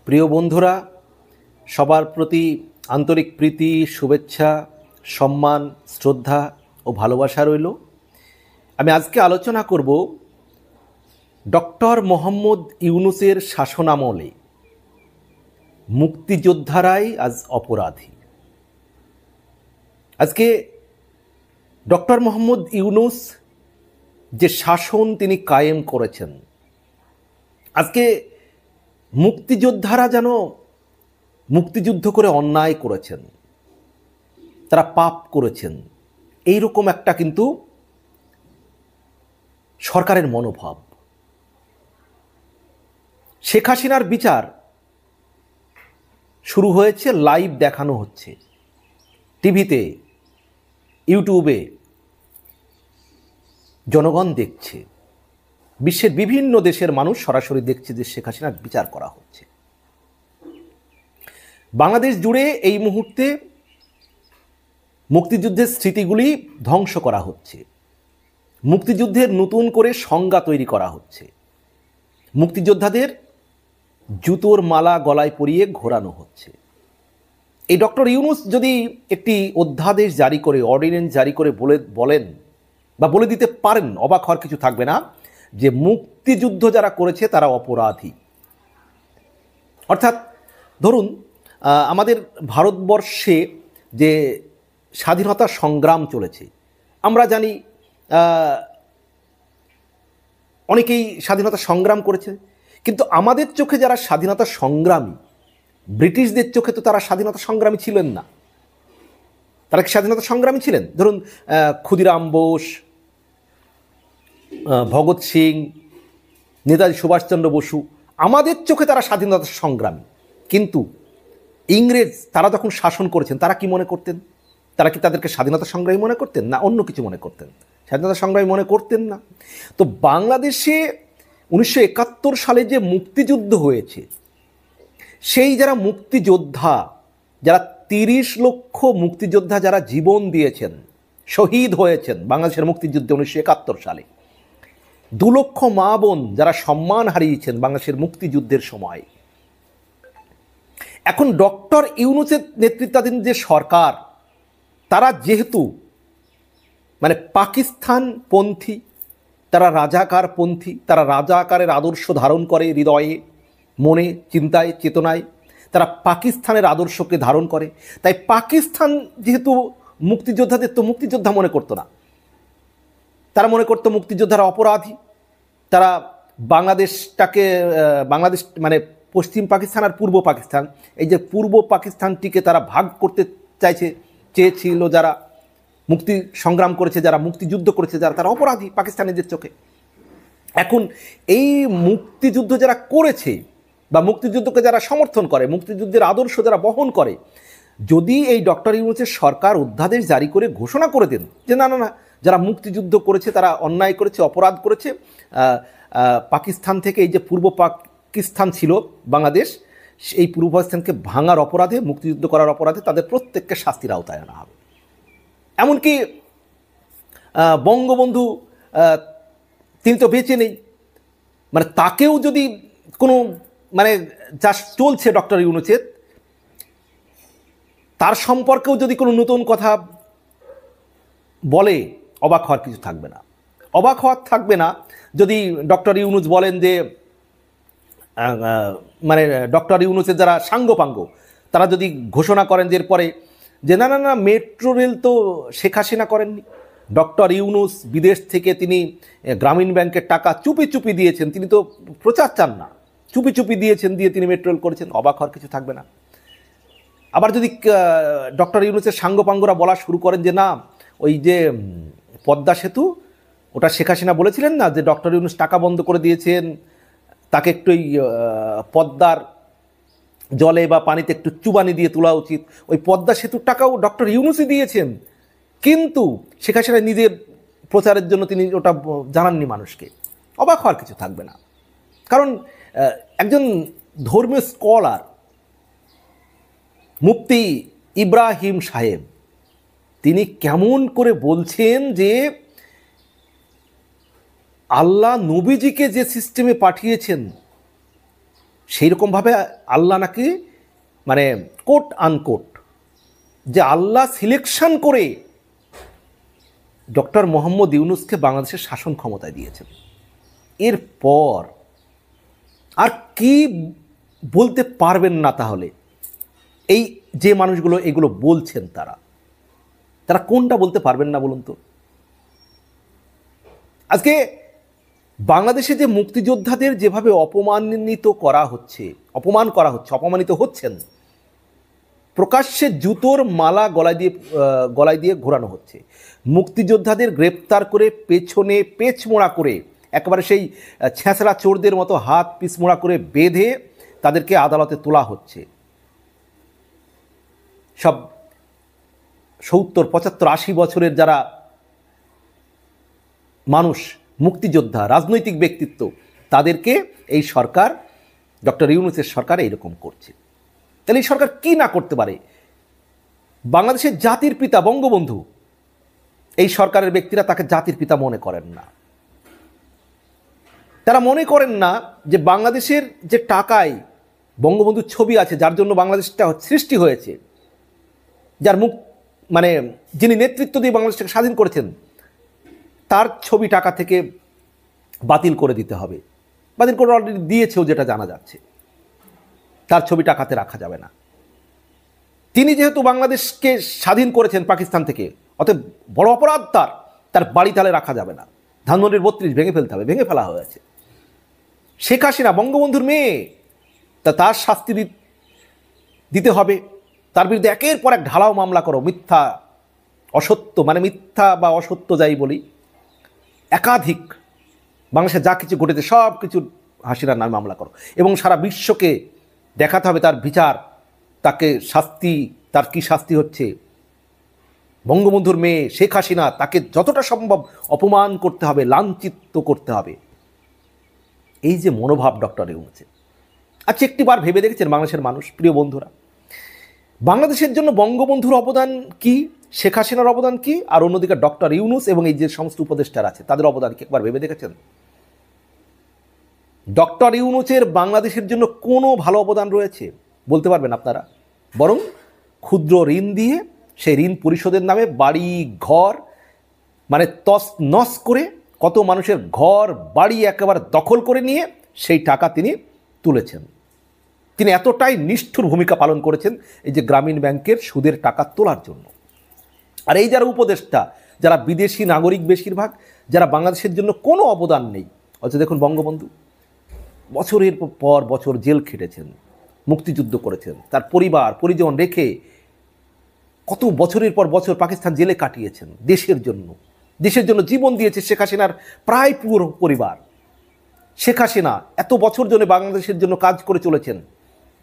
প্রিয় বন্ধুরা, সবার প্রতি আন্তরিক প্রীতি, শুভেচ্ছা, সম্মান, শ্রদ্ধা ও ভালোবাসা রইল। আমি আজকে আলোচনা করব ডক্টর মোহাম্মদ ইউনূসের শাসনামলে মুক্তিযোদ্ধারাই আজ অপরাধী। আজকে ডক্টর মোহাম্মদ ইউনূস যে শাসন তিনি কায়েম করেছেন, আজকে মুক্তিযোদ্ধারা যেন মুক্তিযুদ্ধ করে অন্যায় করেছেন, তারা পাপ করেছেন, এইরকম একটা কিন্তু সরকারের মনোভাব। শেখ হাসিনার বিচার শুরু হয়েছে, লাইভ দেখানো হচ্ছে টিভিতে, ইউটিউবে, জনগণ দেখছে, বিশ্বের বিভিন্ন দেশের মানুষ সরাসরি দেখছে যে শেখ হাসিনার বিচার করা হচ্ছে। বাংলাদেশ জুড়ে এই মুহূর্তে মুক্তিযুদ্ধের স্মৃতিগুলি ধ্বংস করা হচ্ছে, মুক্তিযুদ্ধের নতুন করে সংজ্ঞা তৈরি করা হচ্ছে, মুক্তিযোদ্ধাদের জুতোর মালা গলায় পরিয়ে ঘোরানো হচ্ছে। এই ডক্টর ইউনূস যদি একটি অধ্যাদেশ জারি করে, অর্ডিন্যান্স জারি করে বলেন বা বলে দিতে পারেন, অবাক হওয়ার কিছু থাকবে না যে মুক্তিযুদ্ধ যারা করেছে তারা অপরাধী। অর্থাৎ ধরুন, আমাদের ভারতবর্ষে যে স্বাধীনতা সংগ্রাম চলেছে, আমরা জানি অনেকেই স্বাধীনতা সংগ্রাম করেছে, কিন্তু আমাদের চোখে যারা স্বাধীনতা সংগ্রামী, ব্রিটিশদের চোখে তো তারা স্বাধীনতা সংগ্রামী ছিলেন না। তারা কি স্বাধীনতা সংগ্রামী ছিলেন? ধরুন ক্ষুদিরাম বোস, ভগৎ সিং, নেতাজি সুভাষচন্দ্র বসু, আমাদের চোখে তারা স্বাধীনতা সংগ্রামী। কিন্তু ইংরেজ তারা যখন শাসন করেছেন, তারা কি মনে করতেন? তারা কি তাদেরকে স্বাধীনতা সংগ্রামী মনে করতেন, না অন্য কিছু মনে করতেন? স্বাধীনতা সংগ্রামী মনে করতেন না। তো বাংলাদেশে 1971 সালে যে মুক্তিযুদ্ধ হয়েছে, সেই যারা মুক্তিযোদ্ধা, যারা 30 লক্ষ মুক্তিযোদ্ধা যারা জীবন দিয়েছেন, শহীদ হয়েছেন বাংলাদেশের মুক্তিযুদ্ধে 1971 সালে, 2 লক্ষ মা বোন যারা সম্মান হারিয়েছেন বাংলাদেশের মুক্তিযুদ্ধের সময়, এখন ডক্টর ইউনূসের নেতৃত্বাধীন যে সরকার, তারা যেহেতু মানে পাকিস্তানপন্থী, তারা রাজাকারপন্থী, তারা রাজাকারের আদর্শ ধারণ করে হৃদয়ে, মনে, চিন্তায়, চেতনায়, তারা পাকিস্তানের আদর্শকে ধারণ করে। তাই পাকিস্তান যেহেতু মুক্তিযোদ্ধাদের তো মুক্তিযোদ্ধা মনে করতো না, তারা মনে করতো মুক্তিযোদ্ধারা অপরাধী। তারা বাংলাদেশ মানে পশ্চিম পাকিস্তান আর পূর্ব পাকিস্তান, এই যে পূর্ব পাকিস্তানটিকে তারা ভাগ করতে চেয়েছিল যারা মুক্তি সংগ্রাম করেছে, যারা মুক্তিযুদ্ধ করেছে, তারা অপরাধী পাকিস্তানিদের চোখে। এখন এই মুক্তিযুদ্ধ যারা করেছে বা মুক্তিযুদ্ধকে যারা সমর্থন করে, মুক্তিযুদ্ধের আদর্শ যারা বহন করে, যদি এই ডক্টর ইউনূসের সরকার অধ্যাদেশ জারি করে ঘোষণা করে দেন যে না না না, যারা মুক্তিযুদ্ধ করেছে তারা অন্যায় করেছে, অপরাধ করেছে, পাকিস্তান থেকে এই যে পূর্ব পাকিস্তান ছিল বাংলাদেশ, এই পূর্ব পাকিস্তানকে ভাঙার অপরাধে, মুক্তিযুদ্ধ করার অপরাধে তাদের প্রত্যেককে শাস্তির আওতায় আনা হবে। এমনকি বঙ্গবন্ধু তিনি তো বেঁচে নেই, মানে তাকেও যদি কোনো মানে যা চলছে ডক্টর ইউনূসের, তার সম্পর্কেও যদি কোনো নতুন কথা বলে, অবাক হওয়ার কিছু থাকবে না। অবাক হওয়ার থাকবে না যদি ডক্টর ইউনূস বলেন যে মানে ডক্টর ইউনূসের যারা সাঙ্গপাঙ্গ, তারা যদি ঘোষণা করেন যে এরপরে যে না না না, মেট্রো রেল তো শেখ হাসিনা করেননি, ডক্টর ইউনূস বিদেশ থেকে তিনি গ্রামীণ ব্যাংকের টাকা চুপি চুপি দিয়েছেন, তিনি তো প্রচার চান না, চুপি চুপি দিয়েছেন, দিয়ে তিনি মেট্রো রেল করেছেন, অবাক হওয়ার কিছু থাকবে না। আবার যদি ডক্টর ইউনূসের সাঙ্গপাঙ্গরা বলা শুরু করেন যে না, ওই যে পদ্মা সেতু, ওটা শেখ হাসিনা বলেছিলেন না যে ডক্টর ইউনূস টাকা বন্ধ করে দিয়েছেন, তাকে একটু ওই পদ্মার জলে বা পানিতে একটু চুবানি দিয়ে তোলা উচিত, ওই পদ্মা সেতুর টাকাও ডক্টর ইউনূসই দিয়েছেন, কিন্তু শেখ হাসিনা নিজের প্রচারের জন্য তিনি ওটা জানাননি মানুষকে। অবাক হওয়ার কিছু থাকবে না, কারণ একজন ধর্মীয় স্কলার মুফতি ইব্রাহিম সাহেব, তিনি কেমন করে বলছেন যে আল্লাহ নবীজিকে যে সিস্টেমে পাঠিয়েছেন সেই রকমভাবে আল্লাহ নাকি মানে কোট আনকোট যে আল্লাহ সিলেকশন করে ডক্টর মোহাম্মদ ইউনূসকে বাংলাদেশের শাসন ক্ষমতায় দিয়েছেন। এরপর আর কি বলতে পারবেন না? তাহলে এই যে মানুষগুলো এগুলো বলছেন তারা কোনটা বলতে পারবেন না বলুন তো? আজকে বাংলাদেশে যে মুক্তিযোদ্ধাদের যেভাবে অপমানিত করা হচ্ছে, অপমানিত হচ্ছেন, প্রকাশ্যে জুতোর মালা গলায় দিয়ে ঘোরানো হচ্ছে, মুক্তিযোদ্ধাদের গ্রেপ্তার করে পেছনে পেচমোড়া করে একেবারে সেই ছেঁচড়া চোরদের মতো হাত পিছমোড়া করে বেঁধে তাদেরকে আদালতে তোলা হচ্ছে। সব 70, 75, 80 বছরের যারা মানুষ, মুক্তিযোদ্ধা, রাজনৈতিক ব্যক্তিত্ব, তাদেরকে এই সরকার, ডক্টর ইউনূসের সরকার এইরকম করছে। তাহলে এই সরকার কি না করতে পারে? বাংলাদেশের জাতির পিতা বঙ্গবন্ধু, এই সরকারের ব্যক্তিরা তাকে জাতির পিতা মনে করেন না। তারা মনে করেন না যে বাংলাদেশের যে টাকায় বঙ্গবন্ধুর ছবি আছে, যার জন্য বাংলাদেশটা সৃষ্টি হয়েছে, যার যিনি নেতৃত্ব দিয়ে বাংলাদেশটাকে স্বাধীন করেছেন, তার ছবি টাকা থেকে বাতিল করে দিতে হবে। বাতিল করে অলরেডি দিয়েছেও, যেটা জানা যাচ্ছে। তার ছবি টাকাতে রাখা যাবে না। তিনি যেহেতু বাংলাদেশকে স্বাধীন করেছেন পাকিস্তান থেকে, অতএব বড় অপরাধ তার বাড়ি তালে রাখা যাবে না। ধানমন্ডির 32 ভেঙে ফেলতে হবে, ভেঙে ফেলা হয়েছে। শেখ হাসিনা বঙ্গবন্ধুর মেয়ে, তার শাস্তি দিতে হবে। তার বিরুদ্ধে একের পর এক ঢালাও মামলা করো, মিথ্যা বা অসত্য যাই বলি, একাধিক বাংলাদেশে যা কিছু ঘটেছে সব কিছু হাসিনার নামে মামলা করো, এবং সারা বিশ্বকে দেখাতে হবে তার বিচার, তাকে শাস্তি, তার কি শাস্তি হচ্ছে। বঙ্গবন্ধুর মেয়ে শেখ হাসিনা, তাকে যতটা সম্ভব অপমান করতে হবে, লাঞ্ছিত করতে হবে। এই যে মনোভাব ডক্টর ইউনূসের। আচ্ছা, একটিবার ভেবে দেখেছেন বাংলাদেশের মানুষ, প্রিয় বন্ধুরা, বাংলাদেশের জন্য বঙ্গবন্ধুর অবদান কি, শেখ হাসিনার অবদান কি, আর অন্যদিকে ডক্টর ইউনূস এবং এই যে সমস্ত উপদেষ্টারা আছে তাদের অবদান কি একবার ভেবে দেখেছেন? ডক্টর ইউনূসের বাংলাদেশের জন্য কোনো ভালো অবদান রয়েছে বলতে পারবেন আপনারা? বরং ক্ষুদ্র ঋণ দিয়ে সেই ঋণ পরিশোধের নামে বাড়ি ঘর তস নস করে কত মানুষের ঘর বাড়ি একেবারে দখল করে নিয়ে সেই টাকা তিনি তুলেছেন। তিনি এতটাই নিষ্ঠুর ভূমিকা পালন করেছেন এই যে গ্রামীণ ব্যাংকের সুদের টাকা তোলার জন্য। আর এই যারা উপদেষ্টা, যারা বিদেশি নাগরিক বেশিরভাগ, যারা বাংলাদেশের জন্য কোনো অবদান নেই, অথচ দেখুন বঙ্গবন্ধু বছরের পর বছর জেল খেটেছেন, মুক্তিযুদ্ধ করেছেন, তার পরিবার পরিজন রেখে কত বছরের পর বছর পাকিস্তান জেলে কাটিয়েছেন দেশের জন্য জীবন দিয়েছে শেখ হাসিনার প্রায় পুরো পরিবার। শেখ হাসিনা এত বছর ধরে বাংলাদেশের জন্য কাজ করে চলেছেন,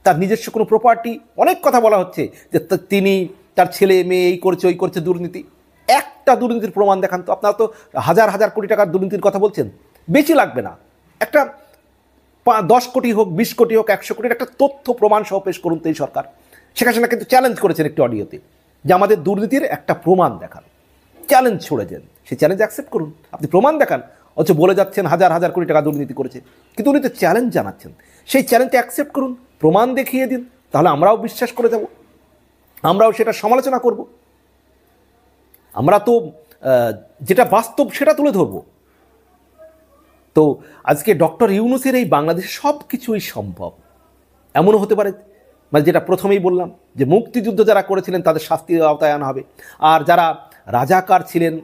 তার নিজস্ব কোনো প্রপার্টি, অনেক কথা বলা হচ্ছে যে তিনি, তার ছেলে মেয়ে এই করছে ওই করছে, দুর্নীতি। একটা দুর্নীতির প্রমাণ দেখান তো। আপনারা তো হাজার হাজার কোটি টাকার দুর্নীতির কথা বলছেন, বেশি লাগবে না, একটা 10 কোটি হোক, 20 কোটি হোক, 100 কোটির একটা তথ্য প্রমাণ সহ পেশ করুন তো এই সরকার। শেখ হাসিনা কিন্তু চ্যালেঞ্জ করেছেন একটি অডিওতে যে আমাদের দুর্নীতির একটা প্রমাণ দেখান। চ্যালেঞ্জ ছড়েছেন, সেই চ্যালেঞ্জ অ্যাকসেপ্ট করুন, আপনি প্রমাণ দেখান। অথচ বলে যাচ্ছেন হাজার হাজার কোটি টাকা দুর্নীতি করেছে, কিন্তু উনি তো চ্যালেঞ্জ জানাচ্ছেন। সেই চ্যালেঞ্জটা অ্যাকসেপ্ট করুন, প্রমাণ দেখিয়ে দিন, তাহলে আমরাও বিশ্বাস করে যাব, আমরাও সেটা সমালোচনা করব। আমরা তো যেটা বাস্তব সেটা তুলে ধরব। তো আজকে ডক্টর ইউনূসের এই বাংলাদেশে সব কিছুই সম্ভব। এমনও হতে পারে যেটা প্রথমেই বললাম, যে মুক্তিযুদ্ধ যারা করেছিলেন তাদের শাস্তির আওতায় আনা হবে, আর যারা রাজাকার ছিলেন,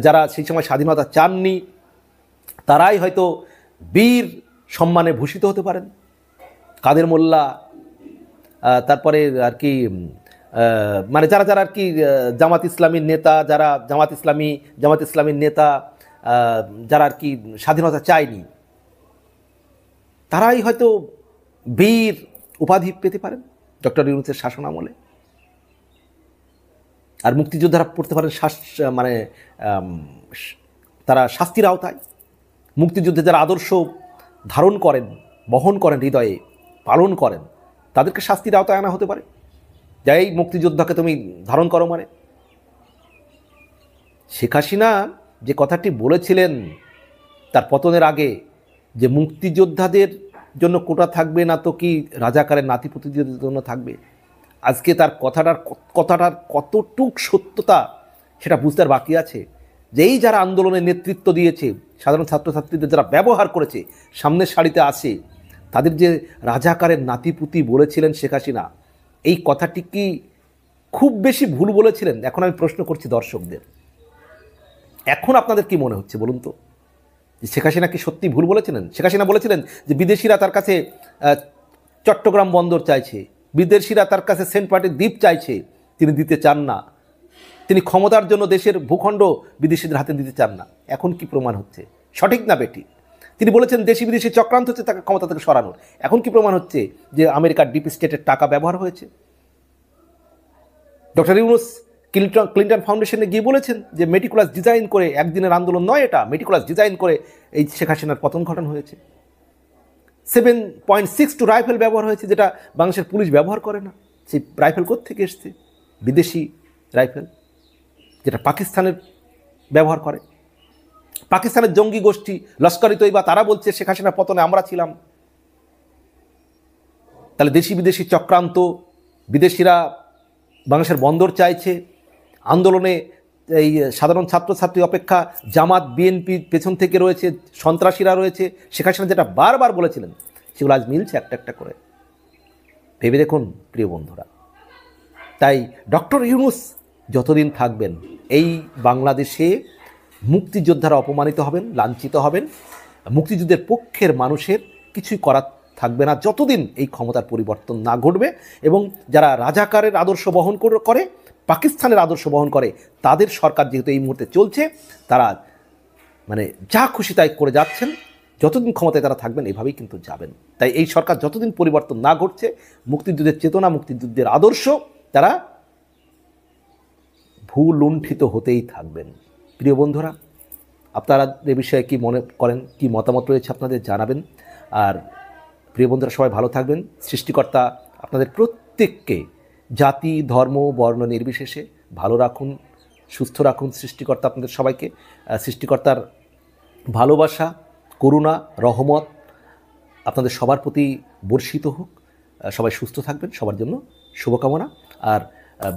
যারা সেই সময় স্বাধীনতা চাননি, তারাই হয়তো বীর সম্মানে ভূষিত হতে পারেন। কাদের মোল্লা, তারপরে আর কি যারা যারা আর কি জামাত ইসলামীর নেতা, যারা জামাত ইসলামীর নেতা, যারা আর কি স্বাধীনতা চায়নি, তারাই হয়তো বীর উপাধি পেতে পারেন ডক্টর ইউনূসের শাসন আমলে। আর মুক্তিযোদ্ধারা পড়তে পারেন তারা শাস্তির আওতায়। মুক্তিযুদ্ধে যারা আদর্শ ধারণ করেন, বহন করেন, হৃদয়ে পালন করেন, তাদেরকে শাস্তির আওতায় আনা হতে পারে। যাই মুক্তিযোদ্ধাকে তুমি ধারণ করো শেখ হাসিনা যে কথাটি বলেছিলেন তার পতনের আগে, যে মুক্তিযোদ্ধাদের জন্য কোটা থাকবে, না তো কি রাজাকারের নাতিপুতিদের জন্য থাকবে। আজকে তার কথাটার কতটুক সত্যতা সেটা বুঝতে আর বাকি আছে। যেই যারা আন্দোলনের নেতৃত্ব দিয়েছে, সাধারণ ছাত্রছাত্রীদের যারা ব্যবহার করেছে, সামনের সারিতে আসে, তাদের যে রাজাকারের নাতিপুতি বলেছিলেন শেখ হাসিনা, এই কথাটি কি খুব বেশি ভুল বলেছিলেন? এখন আমি প্রশ্ন করছি দর্শকদের, এখন আপনাদের কি মনে হচ্ছে বলুন তো? যে শেখ হাসিনা কি সত্যি ভুল বলেছিলেন? শেখ হাসিনা বলেছিলেন যে বিদেশিরা তার কাছে চট্টগ্রাম বন্দর চাইছে, বিদেশিরা তার কাছে সেন্ট মার্টিন দ্বীপ চাইছে, তিনি দিতে চান না। তিনি ক্ষমতার জন্য দেশের ভূখণ্ড বিদেশিদের হাতে দিতে চান না। এখন কি প্রমাণ হচ্ছে সঠিক না বেঠিক? তিনি বলেছেন দেশি বিদেশি চক্রান্ত হচ্ছে তাকে ক্ষমতা থেকে সরানোর। এখন কি প্রমাণ হচ্ছে যে আমেরিকার ডিপ স্টেটের টাকা ব্যবহার হয়েছে? ডক্টর ইউনূস ক্লিন্টন ফাউন্ডেশনে গিয়ে বলেছেন যে মেটিকুলাস ডিজাইন করে, একদিনের আন্দোলন নয় এটা, মেটিকুলাস ডিজাইন করে এই শেখ হাসিনার পতন ঘটানো হয়েছে। 7.62 রাইফেল ব্যবহার হয়েছে, যেটা বাংলাদেশের পুলিশ ব্যবহার করে না। সেই রাইফেল কোত্থেকে এসছে? বিদেশি রাইফেল, যেটা পাকিস্তানের ব্যবহার করে। পাকিস্তানের জঙ্গি গোষ্ঠী লস্কর-ই তৈবা তারা বলছে শেখ হাসিনার পতনে আমরা ছিলাম। তাহলে দেশি বিদেশি চক্রান্ত, বিদেশিরা বাংলাদেশের বন্দর চাইছে, আন্দোলনে এই সাধারণ ছাত্রছাত্রী অপেক্ষা জামাত বিএনপি পেছন থেকে রয়েছে, সন্ত্রাসীরা রয়েছে। শেখ হাসিনা যেটা বারবার বলেছিলেন সেগুলো আজ মিলছে একটা একটা করে। ভেবে দেখুন প্রিয় বন্ধুরা। তাই ডক্টর ইউনূস যতদিন থাকবেন, এই বাংলাদেশে মুক্তিযোদ্ধারা অপমানিত হবেন, লাঞ্ছিত হবেন। মুক্তিযুদ্ধের পক্ষের মানুষের কিছুই করার থাকবে না যতদিন এই ক্ষমতার পরিবর্তন না ঘটবে। এবং যারা রাজাকারের আদর্শ বহন করে, পাকিস্তানের আদর্শ বহন করে, তাদের সরকার যেহেতু এই মুহূর্তে চলছে, তারা মানে যা খুশি তাই করে যাচ্ছেন। যতদিন ক্ষমতায় তারা থাকবেন এভাবেই কিন্তু যাবেন। তাই এই সরকার যতদিন পরিবর্তন না ঘটছে, মুক্তিযুদ্ধের চেতনা, মুক্তিযুদ্ধের আদর্শ তারা ভূলুণ্ঠিত হতেই থাকবেন। প্রিয় বন্ধুরা, আপনারা এ বিষয়ে কী মনে করেন, কী মতামত রয়েছে আপনাদের জানাবেন। আর প্রিয় বন্ধুরা, সবাই ভালো থাকবেন। সৃষ্টিকর্তা আপনাদের প্রত্যেককে জাতি, ধর্ম, বর্ণ নির্বিশেষে ভালো রাখুন, সুস্থ রাখুন। সৃষ্টিকর্তা আপনাদের সবাইকে, সৃষ্টিকর্তার ভালোবাসা, করুণা, রহমত আপনাদের সবার প্রতি বর্ষিত হোক। সবাই সুস্থ থাকবেন, সবার জন্য শুভকামনা। আর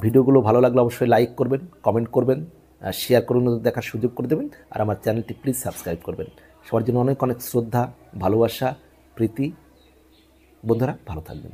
ভিডিওগুলো ভালো লাগলে অবশ্যই লাইক করবেন, কমেন্ট করবেন, শেয়ার করুন, দেখার সুযোগ করে দেবেন। আর আমার চ্যানেলটি প্লিজ সাবস্ক্রাইব করবেন। সবার জন্য অনেক অনেক শ্রদ্ধা, ভালোবাসা, প্রীতি। বন্ধুরা ভালো থাকবেন।